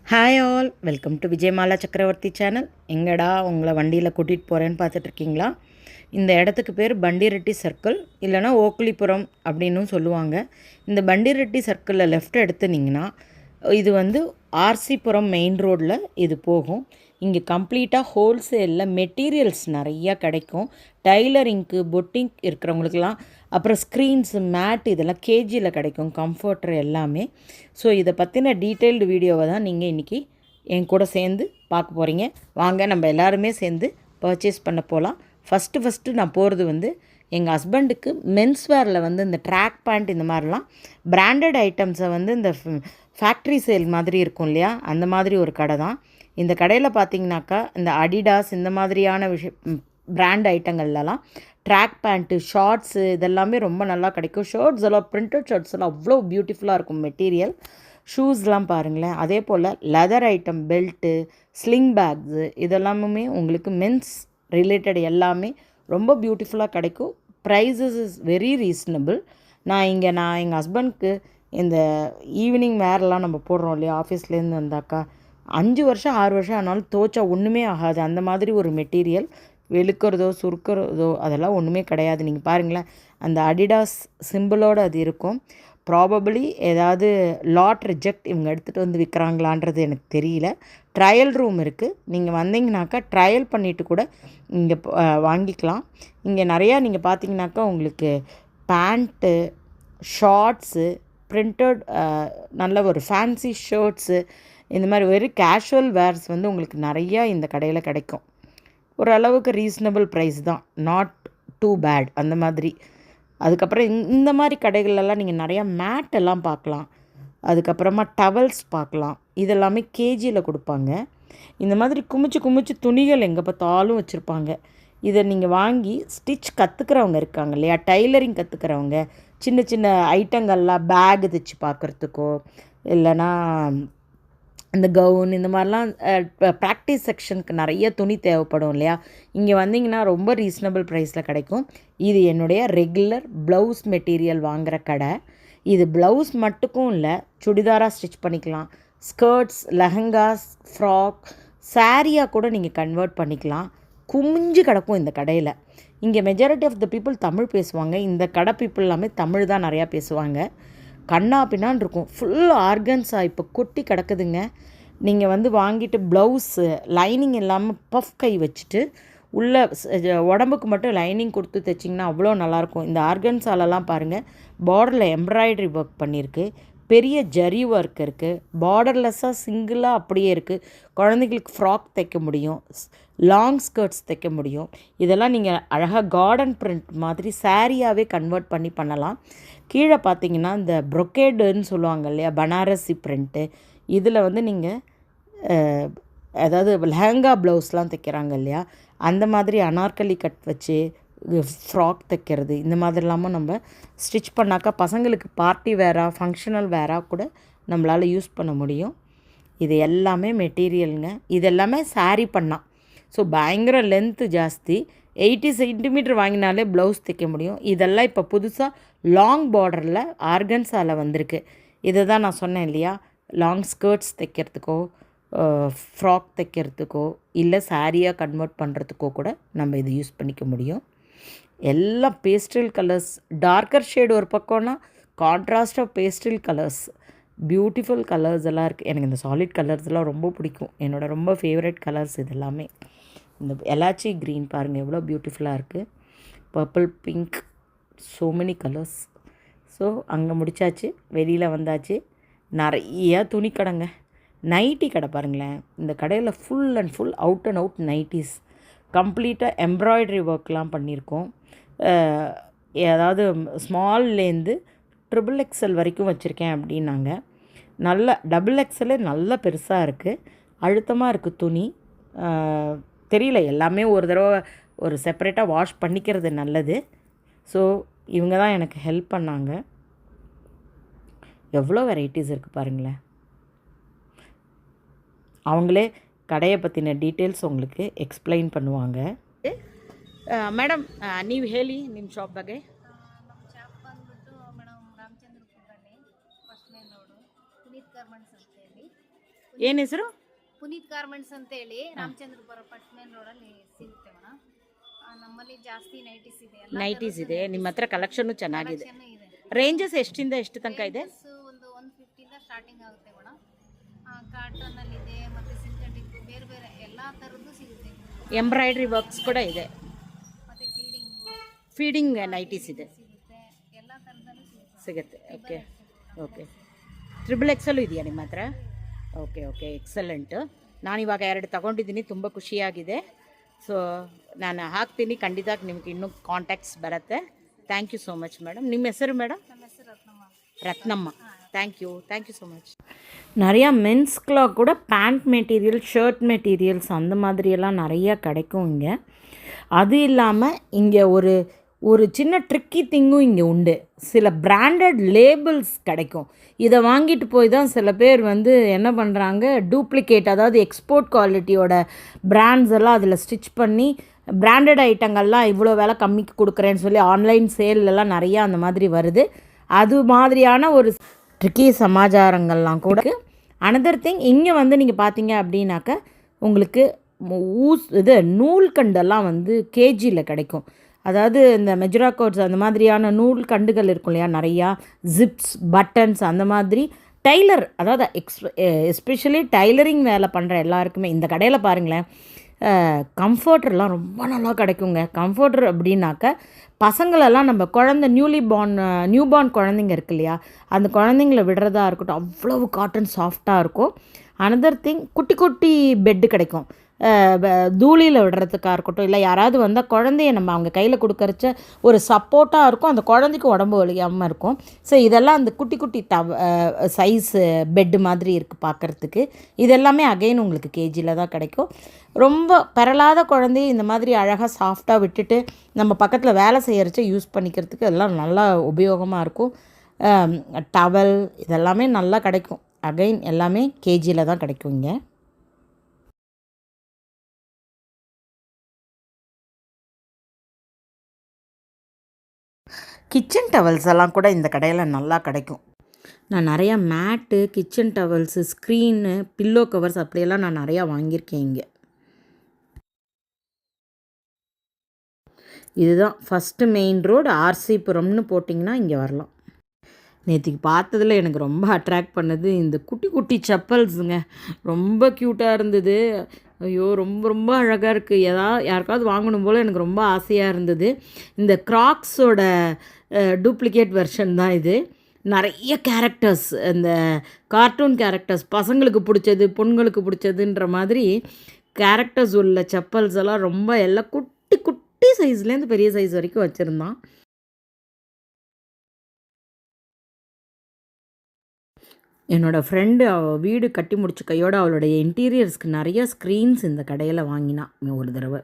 Hi all, welcome to Vijayamala சக்கரவர்த்தி channel. எங்கடா உங்களை வண்டியில் கூட்டிகிட்டு போகிறேன்னு பார்த்துட்ருக்கீங்களா? இந்த இடத்துக்கு பேர் பண்டிரெட்டி சர்க்கிள், இல்லைனா ஓக்லிபுரம் அப்படின்னும் சொல்லுவாங்க. இந்த பண்டிரெட்டி சர்க்கிளில் லெஃப்ட் எடுத்துனிங்கன்னா இது வந்து ஆர்சிபுரம் மெயின் ரோடில் இது போகும். இங்கே கம்ப்ளீட்டாக ஹோல்சேலில் மெட்டீரியல்ஸ் நிறையா கிடைக்கும். டைலரிங்க்கு, பொட்டிங் இருக்கிறவங்களுக்கெல்லாம், அப்புறம் ஸ்க்ரீன்ஸு, மேட் இதெல்லாம் கேஜியில் கிடைக்கும், கம்ஃபர்டர் எல்லாமே. ஸோ இதை பற்றின டீட்டெயில்டு வீடியோவை தான் நீங்கள் இன்றைக்கி என் கூட சேர்ந்து பார்க்க போகிறீங்க. வாங்க நம்ம எல்லாருமே சேர்ந்து பர்ச்சேஸ் பண்ண போகலாம். ஃபஸ்ட்டு நான் போகிறது வந்து எங்கள் ஹஸ்பண்டுக்கு மென்ஸ்வேரில் வந்து இந்த ட்ராக் பேண்ட் இந்த மாதிரிலாம் பிராண்டட் ஐட்டம்ஸை வந்து இந்த ஃபேக்ட்ரி சேல் மாதிரி இருக்கும் இல்லையா, அந்த மாதிரி ஒரு கடை தான். இந்த கடையில் பார்த்தீங்கன்னாக்கா இந்த அடிடாஸ் இந்த மாதிரியான பிராண்ட் ஐட்டங்கள்லாம் ட்ராக் பேண்ட்டு, ஷார்ட்ஸு இதெல்லாமே ரொம்ப நல்லா கிடைக்கும். ஷர்ட்ஸ் எல்லாம், பிரிண்டட் ஷர்ட்ஸ் எல்லாம் அவ்வளோ பியூட்டிஃபுல்லாக இருக்கும் மெட்டீரியல். ஷூஸ்லாம் பாருங்களேன். அதே போல் leather item, belt, sling bags இதெல்லாமுமே உங்களுக்கு மென்ஸ் ரிலேட்டட் எல்லாமே ரொம்ப பியூட்டிஃபுல்லாக கிடைக்கும். Prices is very reasonable. நான் எங்கள் ஹஸ்பண்ட்க்கு இந்த ஈவினிங் வேர்லாம் நம்ம போடுறோம் இல்லையா, ஆஃபீஸ்லேருந்து வந்தாக்கா 5 வருஷம் 6 வருஷம் ஆனாலும் துவைச்சா ஒன்றுமே ஆகாது. அந்த மாதிரி ஒரு மெட்டீரியல். வெளுக்கிறதோ சுருக்கிறதோ அதெல்லாம் ஒன்றுமே கிடையாது. நீங்கள் பாருங்களேன், அந்த அடிடாஸ் சிம்பிளோடு அது இருக்கும். ப்ராபபிளி ஏதாவது லாட் ரிஜெக்ட் இவங்க எடுத்துகிட்டு வந்து விற்கிறாங்களான்றது எனக்கு தெரியல. ட்ரையல் ரூம் இருக்குது. நீங்கள் வந்தீங்கனாக்கா ட்ரையல் பண்ணிவிட்டு கூட இங்கே வாங்கிக்கலாம். இங்கே நிறையா நீங்கள் பார்த்தீங்கன்னாக்கா உங்களுக்கு பேண்ட்டு, ஷார்ட்ஸு, பிரிண்டட் நல்ல ஒரு ஃபேன்சி ஷர்ட்ஸு, இந்த மாதிரி வெறும் கேஷுவல் வேர்ஸ் வந்து உங்களுக்கு நிறையா இந்த கடையில் கிடைக்கும். ஓரளவுக்கு ரீசனபிள் ப்ரைஸ் தான், நாட் டூ பேட் அந்த மாதிரி. அதுக்கப்புறம் இந்த மாதிரி கடைகளெல்லாம் நீங்கள் நிறையா மேட் எல்லாம் பார்க்கலாம். அதுக்கப்புறமா டவல்ஸ் பார்க்கலாம். இதெல்லாமே கேஜியில் கொடுப்பாங்க. இந்த மாதிரி குமிச்சு துணிகள் எங்கே பார்த்தாலும் வச்சுருப்பாங்க. இதை நீங்கள் வாங்கி ஸ்டிச் கற்றுக்கிறவங்க இருக்காங்க இல்லையா, டைலரிங் கற்றுக்கிறவங்க, சின்ன சின்ன ஐட்டங்கள்லாம் பேகு தைச்சி பார்க்குறதுக்கோ, இல்லைனா இந்த கவுன் இந்த மாதிரிலாம் ப்ராக்டிஸ் செக்ஷனுக்கு நிறைய துணி தேவைப்படும் இல்லையா, இங்கே வந்தீங்கன்னா ரொம்ப ரீசனபிள் ப்ரைஸில் கிடைக்கும். இது என்னுடைய ரெகுலர் ப்ளவுஸ் மெட்டீரியல் வாங்குகிற கடை. இது ப்ளவுஸ் மட்டுக்கும் இல்லை, சுடிதாராக ஸ்டிச் பண்ணிக்கலாம், ஸ்கர்ட்ஸ், லெஹங்காஸ், ஃப்ராக், சாரியாக கூட நீங்கள் கன்வெர்ட் பண்ணிக்கலாம். குமிஞ்சு கிடக்கும் இந்த கடையில். இங்கே majority of the people Tamil பேசுவாங்க. இந்த கடை பீப்புள் எல்லாமே தமிழ் தான் நிறையா பேசுவாங்க. கண்ணா பின்னான்னு இருக்கும். ஃபுல் ஆர்கன்ஸாக இப்போ கொட்டி கிடக்குதுங்க. நீங்கள் வந்து வாங்கிட்டு ப்ளவுஸு லைனிங் இல்லாமல் பஃப் கை வச்சுட்டு உள்ளே உடம்புக்கு மட்டும் லைனிங் கொடுத்து தைச்சிங்கன்னா அவ்வளோ நல்லாயிருக்கும். இந்த ஆர்கன்ஸாலெல்லாம் பாருங்கள், பார்டரில் எம்ப்ராய்டரி ஒர்க் பண்ணியிருக்கு, பெரிய ஜரி ஒர்க் இருக்குது, பார்டர்லெஸ்ஸாக சிங்கிளாக அப்படியே இருக்குது. குழந்தைங்களுக்கு ஃப்ராக் தைக்க முடியும், லாங் ஸ்கர்ட்ஸ் தைக்க முடியும். இதெல்லாம் நீங்கள் அழகாக கார்டன் பிரிண்ட் மாதிரி சாரியாகவே கன்வெர்ட் பண்ணி பண்ணலாம். கீழே பார்த்தீங்கன்னா இந்த ப்ரொக்கேடுன்னு சொல்லுவாங்க இல்லையா, பனாரசி பிரிண்ட்டு, இதில் வந்து நீங்கள் அதாவது லெஹங்கா ப்ளவுஸ்லாம் தைக்கிறாங்க இல்லையா, அந்த மாதிரி அனார்கலி கட் வச்சு ஃப்ராக் தைக்கிறது, இந்த மாதிரிலாமும் நம்ம ஸ்டிச் பண்ணாக்கா பசங்களுக்கு பார்ட்டி வேராக, ஃபங்க்ஷனல் வேராக கூட நம்மளால் யூஸ் பண்ண முடியும். இது எல்லாமே மெட்டீரியலுங்க. இது எல்லாமே சாரீ பண்ணால். ஸோ பயங்கர லென்த்து ஜாஸ்தி. 80 சென்டிமீட்டர் வாங்கினாலே ப்ளவுஸ் தைக்க முடியும். இதெல்லாம் இப்போ புதுசாக லாங் பார்டரில் ஆர்கன்ஸால் வந்திருக்கு. இதை தான் நான் சொன்னேன் இல்லையா, லாங் ஸ்கர்ட்ஸ் தைக்கிறதுக்கோ, ஃப்ராக் தைக்கிறதுக்கோ, இல்லை சாரியாக கன்வெர்ட் பண்ணுறதுக்கோ கூட நம்ம இது யூஸ் பண்ணிக்க முடியும். எல்லாம் பேஸ்டல் கலர்ஸ், டார்க்கர் ஷேடு ஒரு பக்கம்னா contrast of pastel colours, beautiful colours எல்லாம் இருக்குது. எனக்கு இந்த சாலிட் கலர்ஸ்லாம் ரொம்ப பிடிக்கும். என்னோடய ரொம்ப ஃபேவரட் கலர்ஸ் இது எல்லாமே. இந்த எலாச்சி க்ரீன் பாருங்கள் எவ்வளோ பியூட்டிஃபுல்லாக இருக்குது, purple, pink, so many colours. So அங்கே முடித்தாச்சு, வெளியில் வந்தாச்சு. நிறைய துணி கடைங்க, நைட்டி கடை பாருங்களேன். இந்த கடையில் full and full out and out nighties, கம்ப்ளீட்டாக எம்ப்ராய்டரி ஒர்க்லாம் பண்ணியிருக்கோம். அதாவது ஸ்மால்லேருந்து XXL வரைக்கும் வச்சுருக்கேன் அப்படின்னாங்க. நல்ல XXL நல்ல பெருசாக இருக்குது, அழுத்தமாக இருக்குது துணி. தெரியல, எல்லாமே ஒரு தடவை ஒரு செப்பரேட்டாக வாஷ் பண்ணிக்கிறது நல்லது. ஸோ இவங்க தான் எனக்கு ஹெல்ப் பண்ணாங்க. எவ்வளோ வெரைட்டிஸ் இருக்குது பாருங்களேன். அவங்களே கடையை பற்றின ಡೀಟೇಲ್ಸ್ உங்களுக்கு ಎಕ್ಸ್ಪ್ಲೈನ್ பண்ணுவாங்க. ಮೇಡಮ್, ನೀವು ಹೇಳಿ ನಿಮ್ಮ ಶಾಪ್ ಬಗ್ಗೆ. ನಮ್ಮ ಶಾಪ್ ಬಂದ್ಬಿಟ್ಟು ಮೇಡಮ್ ರಾಮಚಂದ್ರಪುರದಲ್ಲಿ first main road Puneet garments ಅಂತೇಳಿ. ಏನು ಹೆಸರು? ಪುನೀತ್ ಗಾರ್ಮೆಂಟ್ಸ್ ಅಂತ ಹೇಳಿ ರಾಮಚಂದ್ರಪುರ ಪಟ್ಮೇನ್ ರೋಡಲ್ಲಿ ಸಿಗುತ್ತೆ ಮೇಡಮ್. ನಮ್ಮಲ್ಲಿ ಜಾಸ್ತಿ ನೈಟೀಸ್ ಇದೆ, ಎಲ್ಲ ನೈಟೀಸ್ ಇದೆ, ನಿಮ್ಮ ಹತ್ರ ಕಲೆಕ್ಷನ್ನು ಚೆನ್ನಾಗಿದೆ. collection ಇದೆ. ರೇಂಜಸ್ ಎಷ್ಟಿಂದ ಎಷ್ಟು ತನಕ ಇದೆ? Ranges ಒಂದು 150 ಇಂದ ಸ್ಟಾರ್ಟಿಂಗ್ ಆಗುತ್ತೆ ಮೇಡಮ್. ಕಾಟನ್ ಅಲ್ಲಿ ಇದೆ, ಮತ್ತೆ ಸಿಂಥೆಟಿಕ್, ಬೇರೆ ಬೇರೆ ಎಲ್ಲಾ ತರದ್ದು ಸಿಗುತ್ತೆ. ಎಂಬ್ರಾಯ್ಡ್ರಿ ವರ್ಕ್ಸ್ ಕೂಡ ಇದೆ, ಮತ್ತೆ ಫೀಡಿಂಗ್ ನೈಟೀಸ್ ಇದೆ, ಸಿಗುತ್ತೆ, ಎಲ್ಲಾ ತರದಲ್ಲೂ ಸಿಗುತ್ತೆ. Okay okay. XXL ಇದೆಯಾ ನಿಮ್ಮ ಹತ್ರ? Okay okay, excellent. ನಾನಿವಾಗ 2 ತಗೊಂಡಿದ್ದೀನಿ, ತುಂಬ ಖುಷಿಯಾಗಿದೆ. ಸೊ ನಾನು ಹಾಕ್ತೀನಿ, ಖಂಡಿತ ನಿಮ್ಗೆ ಇನ್ನೂ ಕಾಂಟ್ಯಾಕ್ಟ್ಸ್ ಬರುತ್ತೆ. Thank you so much madam. ನಿಮ್ಮ ಹೆಸರು ಮೇಡಮ್? ನಮ್ಮ ಹೆಸರು Ratnamma. Ratnamma. Thank you so much. நிறையா மென்ஸ்க்கெலாம் கூட பேண்ட் மெட்டீரியல், ஷர்ட் மெட்டீரியல்ஸ் அந்த மாதிரியெல்லாம் நிறையா கிடைக்கும் இங்கே. அது இல்லாமல் இங்கே ஒரு சின்ன ட்ரிக்கி திங்கும் இங்கே உண்டு. சில பிராண்டட் லேபிள்ஸ் கிடைக்கும். இதை வாங்கிட்டு போய் தான் சில பேர் வந்து என்ன பண்ணுறாங்க, டூப்ளிகேட், அதாவது எக்ஸ்போர்ட் குவாலிட்டியோட பிராண்ட்ஸ் எல்லாம் அதில் ஸ்டிச் பண்ணி பிராண்டட் ஐட்டங்கள்லாம் இவ்வளோ விலை கம்மிக்கு கொடுக்குறேன்னு சொல்லி ஆன்லைன் சேல்லலாம் நிறையா அந்த மாதிரி வருது. அது மாதிரியான ஒரு ட்ரிக்கி சமாச்சாரங்கள்லாம் கூட. அனதர் திங், இங்கே வந்து நீங்கள் பார்த்தீங்க அப்படின்னாக்க உங்களுக்கு நூல்கண்டெல்லாம் வந்து கேஜியில் கிடைக்கும். அதாவது இந்த மெஜ்ரா கோட்ஸ் அந்த மாதிரியான நூல் கண்டுகள் இருக்கும் இல்லையா, நிறையா ஜிப்ஸ், பட்டன்ஸ், அந்த மாதிரி டைலர், அதாவது எஸ்பெஷலி டைலரிங் வேலை பண்ணுற எல்லாருக்குமே இந்த கடையில் பாருங்களேன், கம்ஃபர்டர்லாம் ரொம்ப நல்லா கிடைக்குங்க. கம்ஃபர்டர் அப்படின்னாக்க பசங்களெல்லாம் நம்ம நியூ பார்ன் குழந்தைங்க இருக்கு இல்லையா, அந்த குழந்தைங்கள விடுறதா இருக்கட்டும், அவ்வளவு காட்டன் சாஃப்டாக இருக்கும். அனதர் திங், குட்டி குட்டி பெட்டு கிடைக்கும். தூளியில் விடுறதுக்காக இருக்கட்டும், இல்லை யாராவது வந்தால் குழந்தைய நம்ம அவங்க கையில் கொடுக்கறச்ச ஒரு சப்போர்ட்டாக இருக்கும், அந்த குழந்தைக்கு உடம்பு வலியாமல் இருக்கும். ஸோ இதெல்லாம் அந்த குட்டி குட்டி சைஸ் பெட்டு மாதிரி இருக்குது பார்க்குறதுக்கு. இதெல்லாமே அகைன் உங்களுக்கு கேஜியில் தான் கிடைக்கும். ரொம்ப பரலாத குழந்தைய இந்த மாதிரி அழகாக சாஃப்டாக விட்டுட்டு நம்ம பக்கத்தில் வேலை செய்கிறச்ச யூஸ் பண்ணிக்கிறதுக்கு எல்லாம் நல்லா உபயோகமாக இருக்கும். டவல் இதெல்லாமே நல்லா கிடைக்கும். அகைன் எல்லாமே கேஜியில் தான் கிடைக்கும் இங்கே. கிச்சன் டவல்ஸ் எல்லாம் கூட இந்த கடையில் நல்லா கிடைக்கும். நான் நிறையா mat, kitchen towels, screen, pillow covers அப்படியெல்லாம் நான் நிறையா வாங்கியிருக்கேன் இங்கே. இதுதான் ஃபஸ்ட்டு மெயின் ரோடு, ஆர்சிபுரம்னு போட்டிங்கன்னா இங்கே வரலாம். நேற்றுக்கு பார்த்ததில் எனக்கு ரொம்ப அட்ராக்ட் பண்ணது இந்த குட்டி குட்டி செப்பல்ஸுங்க. ரொம்ப க்யூட்டாக இருந்தது. ஐயோ, ரொம்ப ரொம்ப அழகாக இருக்குது. யாருக்காவது வாங்கணும் போல் எனக்கு ரொம்ப ஆசையாக இருந்தது. இந்த கிராக்ஸோட டூப்ளிகேட் வெர்ஷன் தான் இது. நிறைய கேரக்டர்ஸ், இந்த கார்ட்டூன் கேரக்டர்ஸ், பசங்களுக்கு பிடிச்சது, பொண்களுக்கு பிடிச்சதுன்ற மாதிரி கேரக்டர்ஸ் உள்ள செப்பல்ஸ் எல்லாம் ரொம்ப எல்லாம் குட்டி குட்டி சைஸ்லேருந்து பெரிய சைஸ் வரைக்கும் வச்சுருந்தான். என்னோடய ஃப்ரெண்டு வீடு கட்டி முடிச்ச கையோடு அவளுடைய இன்டீரியர்ஸ்க்கு நிறைய ஸ்க்ரீன்ஸ் இந்த கடையில் வாங்கினான் ஒரு தடவை.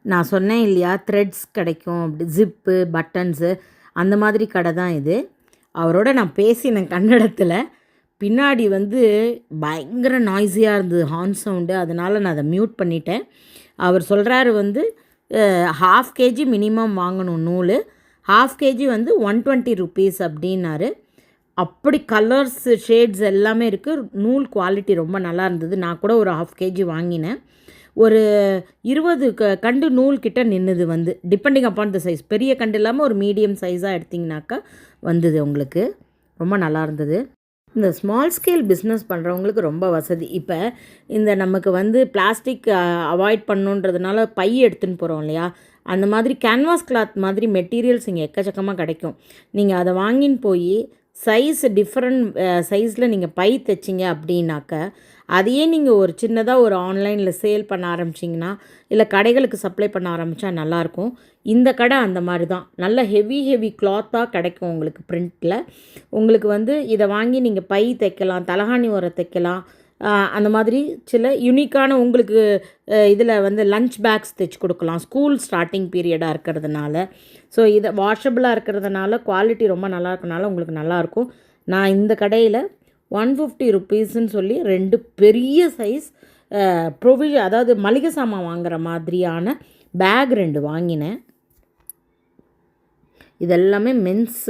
நான் சொன்னேன் இல்லையா, த்ரெட்ஸ் கிடைக்கும், அப்படி ஜிப்பு, பட்டன்ஸு, அந்த மாதிரி கடை தான் இது. அவரோட நான் பேசினேன் கன்னடத்தில். பின்னாடி வந்து பயங்கர நாய்ஸியாக இருந்தது, ஹார்ன் சவுண்டு. அதனால் நான் அதை மியூட் பண்ணிட்டேன். அவர் சொல்கிறாரு வந்து 1/2 kg மினிமம் வாங்கணும் நூல், 1/2 kg வந்து 120 rupees அப்படின்னாரு. அப்படி கலர்ஸ், ஷேட்ஸ் எல்லாமே இருக்குது. நூல் குவாலிட்டி ரொம்ப நல்லா இருந்தது. நான் கூட ஒரு 1/2 kg வாங்கினேன். ஒரு 20 கண்டு நூல் கிட்ட நின்றுது வந்து, டிபெண்டிங் அப்பான் த சைஸ். பெரிய கண்டு இல்லாமல் ஒரு மீடியம் சைஸாக எடுத்திங்கனாக்கா வந்தது உங்களுக்கு. ரொம்ப நல்லா இருந்தது. இந்த ஸ்மால் ஸ்கேல் பிஸ்னஸ் பண்ணுறவங்களுக்கு ரொம்ப வசதி. இப்போ இந்த நமக்கு வந்து பிளாஸ்டிக் அவாய்ட் பண்ணுன்றதுனால பை எடுத்துன்னு போகிறோம் இல்லையா, அந்த மாதிரி கேன்வாஸ் கிளாத் மாதிரி மெட்டீரியல்ஸ் இங்கே எக்கச்சக்கமாக கிடைக்கும். நீங்கள் அதை வாங்கின்னு போய் டிஃப்ரெண்ட் சைஸில் நீங்கள் பை தைச்சிங்க அப்படின்னாக்க, அதையே நீங்கள் ஒரு சின்னதாக ஒரு ஆன்லைனில் சேல் பண்ண ஆரம்பிச்சிங்கன்னா, இல்லை கடைகளுக்கு சப்ளை பண்ண ஆரம்பித்தா நல்லாயிருக்கும். இந்த கடை அந்த மாதிரி தான், நல்ல ஹெவி கிளாத்தாக கிடைக்கும் உங்களுக்கு. பிரிண்டில் உங்களுக்கு வந்து இதை வாங்கி நீங்கள் பை தைக்கலாம், தலகாணி உரம் தைக்கலாம், அந்த மாதிரி சில யூனிக்கான உங்களுக்கு இதில் வந்து லஞ்ச் பேக்ஸ் தைச்சி கொடுக்கலாம், ஸ்கூல் ஸ்டார்டிங் பீரியடாக இருக்கிறதுனால. ஸோ இதை வாஷபிளாக இருக்கிறதுனால குவாலிட்டி ரொம்ப நல்லா இருக்கனால உங்களுக்கு நல்லாயிருக்கும். நான் இந்த கடையில் 150 rupeesன்னு சொல்லி 2 பெரிய சைஸ் அதாவது மளிகை சாமான் வாங்குற மாதிரியான பேக் 2 வாங்கினேன். இதெல்லாமே மென்ஸ்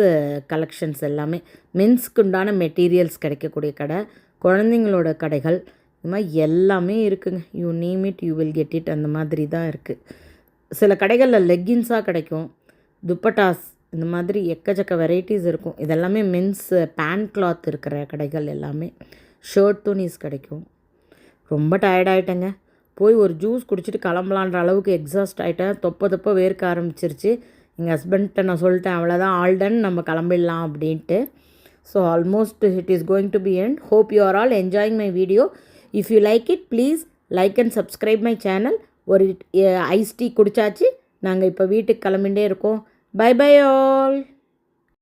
கலெக்ஷன்ஸ், எல்லாமே மென்ஸ்க்கு உண்டான மெட்டீரியல்ஸ் கிடைக்கக்கூடிய கடை, குழந்தைங்களோட கடைகள், இது மாதிரி எல்லாமே இருக்குங்க. You name it you will get it, அந்த மாதிரி தான் இருக்குது. சில கடைகளில் லெக்கின்ஸாக கிடைக்கும், துப்பட்டாஸ், இந்த மாதிரி எக்கச்சக்க வெரைட்டிஸ் இருக்கும். இதெல்லாமே மென்ஸ் பேண்ட் கிளாத் இருக்கிற கடைகள் எல்லாமே. ஷர்ட் துணிஸ் கிடைக்கும். ரொம்ப டயர்டாயிட்டேங்க. போய் ஒரு ஜூஸ் குடிச்சிட்டு கிளம்பலான்ற அளவுக்கு எக்ஸாஸ்ட் ஆகிட்டேன். தொப்ப வேர்க்க ஆரம்பிச்சிருச்சு. எங்கள் ஹஸ்பண்ட்கிட்ட நான் சொல்லிட்டேன், அவ்வளோதான், ஆல் டன், நம்ம கிளம்பிடலாம் அப்படின்ட்டு. So almost it is going to be end. Hope you are all enjoying my video. If you like it please like and subscribe my channel. ஒரு ஐஸ் டீ குடித்தாச்சு. நாங்கள் இப்போ வீட்டுக்கு கிளம்பிகிட்டே இருக்கோம். Bye bye all.